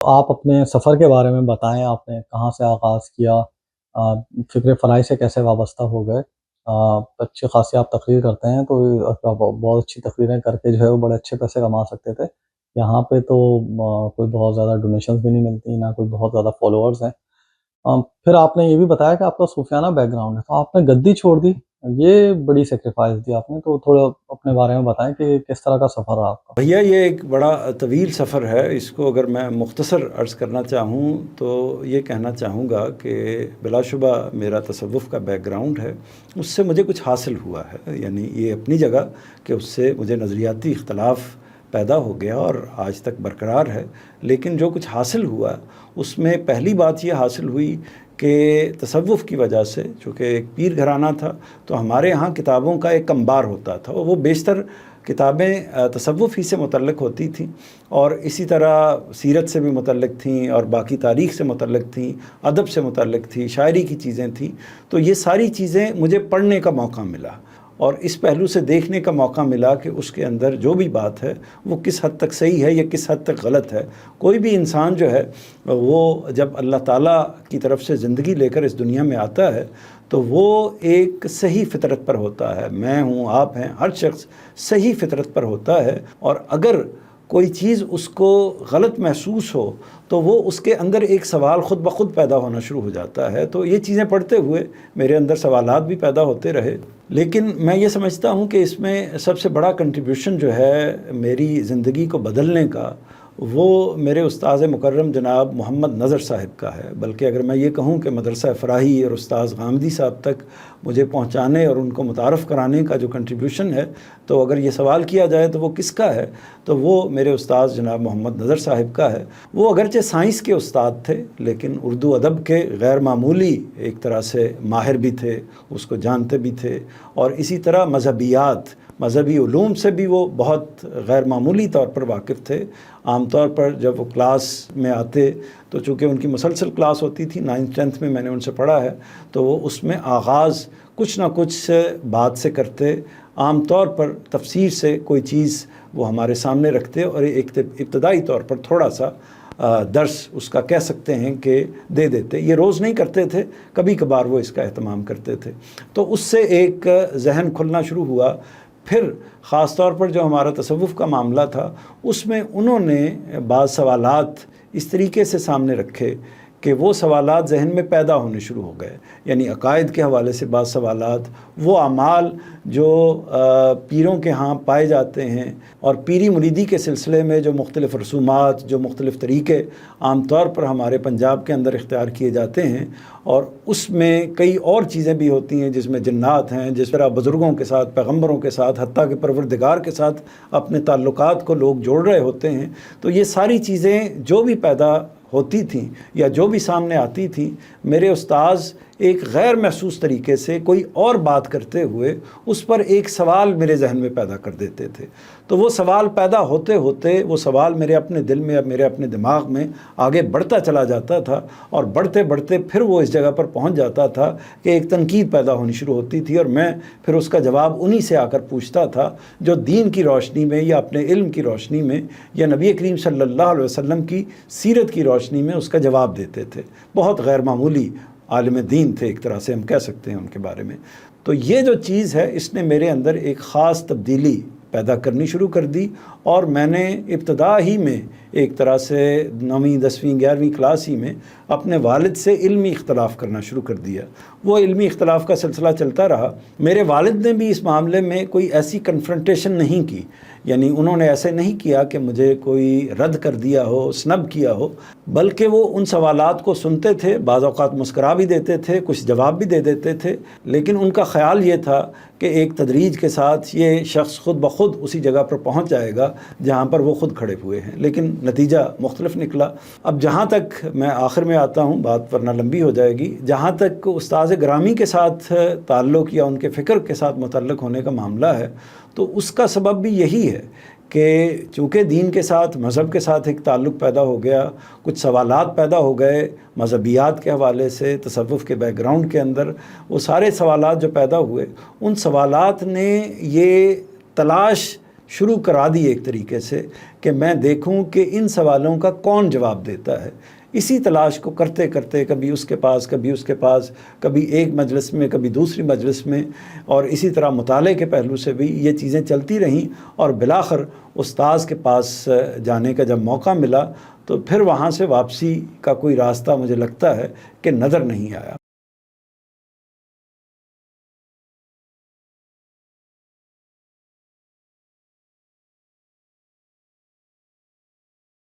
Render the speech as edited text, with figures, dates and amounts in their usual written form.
آپ اپنے سفر کے بارے میں بتائیں، آپ نے کہاں سے آغاز کیا؟ فکر فلاحی سے کیسے وابستہ ہو گئے؟ اچھی خاصی آپ تقریر کرتے ہیں، تو بہت اچھی تقریریں کر کے جو ہے وہ بڑے اچھے پیسے کما سکتے تھے۔ یہاں پہ تو کوئی بہت زیادہ ڈونیشنز بھی نہیں ملتی، نہ کوئی بہت زیادہ فالوورز ہیں۔ پھر آپ نے یہ بھی بتایا کہ آپ کا صوفیانہ بیک گراؤنڈ ہے، تو آپ نے گدی چھوڑ دی، یہ بڑی سیکریفائس دی آپ نے، تو تھوڑا اپنے بارے میں بتائیں کہ کس طرح کا سفر رہا آپ کا؟ بھیا یہ ایک بڑا طویل سفر ہے، اس کو اگر میں مختصر عرض کرنا چاہوں تو یہ کہنا چاہوں گا کہ بلا شبہ میرا تصوف کا بیک گراؤنڈ ہے، اس سے مجھے کچھ حاصل ہوا ہے، یعنی یہ اپنی جگہ کہ اس سے مجھے نظریاتی اختلاف پیدا ہو گیا اور آج تک برقرار ہے، لیکن جو کچھ حاصل ہوا اس میں پہلی بات یہ حاصل ہوئی کہ تصوف کی وجہ سے، چونکہ ایک پیر گھرانہ تھا تو ہمارے یہاں کتابوں کا ایک انبار ہوتا تھا، وہ بیشتر کتابیں تصوف ہی سے متعلق ہوتی تھیں، اور اسی طرح سیرت سے بھی متعلق تھیں اور باقی تاریخ سے متعلق تھیں، ادب سے متعلق تھی، شاعری کی چیزیں تھیں، تو یہ ساری چیزیں مجھے پڑھنے کا موقع ملا اور اس پہلو سے دیکھنے کا موقع ملا کہ اس کے اندر جو بھی بات ہے وہ کس حد تک صحیح ہے یا کس حد تک غلط ہے۔ کوئی بھی انسان جو ہے وہ جب اللہ تعالیٰ کی طرف سے زندگی لے کر اس دنیا میں آتا ہے تو وہ ایک صحیح فطرت پر ہوتا ہے، میں ہوں، آپ ہیں، ہر شخص صحیح فطرت پر ہوتا ہے، اور اگر کوئی چیز اس کو غلط محسوس ہو تو وہ اس کے اندر ایک سوال خود بخود پیدا ہونا شروع ہو جاتا ہے۔ تو یہ چیزیں پڑھتے ہوئے میرے اندر سوالات بھی پیدا ہوتے رہے، لیکن میں یہ سمجھتا ہوں کہ اس میں سب سے بڑا کنٹریبیوشن جو ہے میری زندگی کو بدلنے کا، وہ میرے استاذ مکرم جناب محمد نظر صاحب کا ہے، بلکہ اگر میں یہ کہوں کہ مدرسہ فراہی اور استاذ غامدی صاحب تک مجھے پہنچانے اور ان کو متعارف کرانے کا جو کنٹریبیوشن ہے، تو اگر یہ سوال کیا جائے تو وہ کس کا ہے، تو وہ میرے استاذ جناب محمد نظر صاحب کا ہے۔ وہ اگرچہ سائنس کے استاد تھے لیکن اردو ادب کے غیر معمولی ایک طرح سے ماہر بھی تھے، اس کو جانتے بھی تھے، اور اسی طرح مذہبی علوم سے بھی وہ بہت غیر معمولی طور پر واقف تھے۔ عام طور پر جب وہ کلاس میں آتے تو چونکہ ان کی مسلسل کلاس ہوتی تھی، 9th 10th میں نے ان سے پڑھا ہے، تو وہ اس میں آغاز کچھ نہ کچھ بات سے کرتے، عام طور پر تفسیر سے کوئی چیز وہ ہمارے سامنے رکھتے اور ایک ابتدائی طور پر تھوڑا سا درس اس کا کہہ سکتے ہیں کہ دے دیتے۔ یہ روز نہیں کرتے تھے، کبھی کبھار وہ اس کا اہتمام کرتے تھے، تو اس سے ایک ذہن کھلنا شروع ہوا۔ پھر خاص طور پر جو ہمارا تصوف کا معاملہ تھا اس میں انہوں نے بعض سوالات اس طریقے سے سامنے رکھے کہ وہ سوالات ذہن میں پیدا ہونے شروع ہو گئے، یعنی عقائد کے حوالے سے بعض سوالات، وہ اعمال جو پیروں کے ہاں پائے جاتے ہیں اور پیری مریدی کے سلسلے میں جو مختلف رسومات، جو مختلف طریقے عام طور پر ہمارے پنجاب کے اندر اختیار کیے جاتے ہیں، اور اس میں کئی اور چیزیں بھی ہوتی ہیں جس میں جنات ہیں، جس طرح بزرگوں کے ساتھ، پیغمبروں کے ساتھ، حتیٰ کہ پروردگار کے ساتھ اپنے تعلقات کو لوگ جوڑ رہے ہوتے ہیں، تو یہ ساری چیزیں جو بھی پیدا ہوتی تھیں یا جو بھی سامنے آتی تھیں، میرے استاذ ایک غیر محسوس طریقے سے کوئی اور بات کرتے ہوئے اس پر ایک سوال میرے ذہن میں پیدا کر دیتے تھے، تو وہ سوال پیدا ہوتے ہوتے وہ سوال میرے اپنے دل میں، میرے اپنے دماغ میں آگے بڑھتا چلا جاتا تھا، اور بڑھتے بڑھتے پھر وہ اس جگہ پر پہنچ جاتا تھا کہ ایک تنقید پیدا ہونی شروع ہوتی تھی، اور میں پھر اس کا جواب انہی سے آ کر پوچھتا تھا جو دین کی روشنی میں یا اپنے علم کی روشنی میں یا نبی کریم صلی اللہ علیہ وسلم کی سیرت کی روشنی میں اس کا جواب دیتے تھے۔ بہت غیر معمولی عالم دین تھے، ایک طرح سے ہم کہہ سکتے ہیں ان کے بارے میں۔ تو یہ جو چیز ہے اس نے میرے اندر ایک خاص تبدیلی پیدا کرنی شروع کر دی، اور میں نے ابتدا ہی میں ایک طرح سے 9ویں 10ویں 11ویں کلاس ہی میں اپنے والد سے علمی اختلاف کرنا شروع کر دیا۔ وہ علمی اختلاف کا سلسلہ چلتا رہا۔ میرے والد نے بھی اس معاملے میں کوئی ایسی کنفرنٹیشن نہیں کی، یعنی انہوں نے ایسے نہیں کیا کہ مجھے کوئی رد کر دیا ہو، سنب کیا ہو، بلکہ وہ ان سوالات کو سنتے تھے، بعض اوقات مسکرا بھی دیتے تھے، کچھ جواب بھی دے دیتے تھے، لیکن ان کا خیال یہ تھا کہ ایک تدریج کے ساتھ یہ شخص خود بخود اسی جگہ پر پہنچ جائے گا جہاں پر وہ خود کھڑے ہوئے ہیں، لیکن نتیجہ مختلف نکلا۔ اب جہاں تک میں آخر میں آتا ہوں، بات ورنہ لمبی ہو جائے گی، جہاں تک استاذ گرامی کے ساتھ تعلق یا ان کے فکر کے ساتھ متعلق ہونے کا معاملہ ہے، تو اس کا سبب بھی یہی ہے کہ چونکہ دین کے ساتھ، مذہب کے ساتھ ایک تعلق پیدا ہو گیا، کچھ سوالات پیدا ہو گئے مذہبیات کے حوالے سے، تصوف کے بیک گراؤنڈ کے اندر وہ سارے سوالات جو پیدا ہوئے، ان سوالات نے یہ تلاش شروع کرا دی ایک طریقے سے کہ میں دیکھوں کہ ان سوالوں کا کون جواب دیتا ہے۔ اسی تلاش کو کرتے کرتے کبھی اس کے پاس، کبھی اس کے پاس، کبھی ایک مجلس میں، کبھی دوسری مجلس میں، اور اسی طرح مطالعے کے پہلو سے بھی یہ چیزیں چلتی رہیں، اور بالآخر استاذ کے پاس جانے کا جب موقع ملا تو پھر وہاں سے واپسی کا کوئی راستہ مجھے لگتا ہے کہ نظر نہیں آیا۔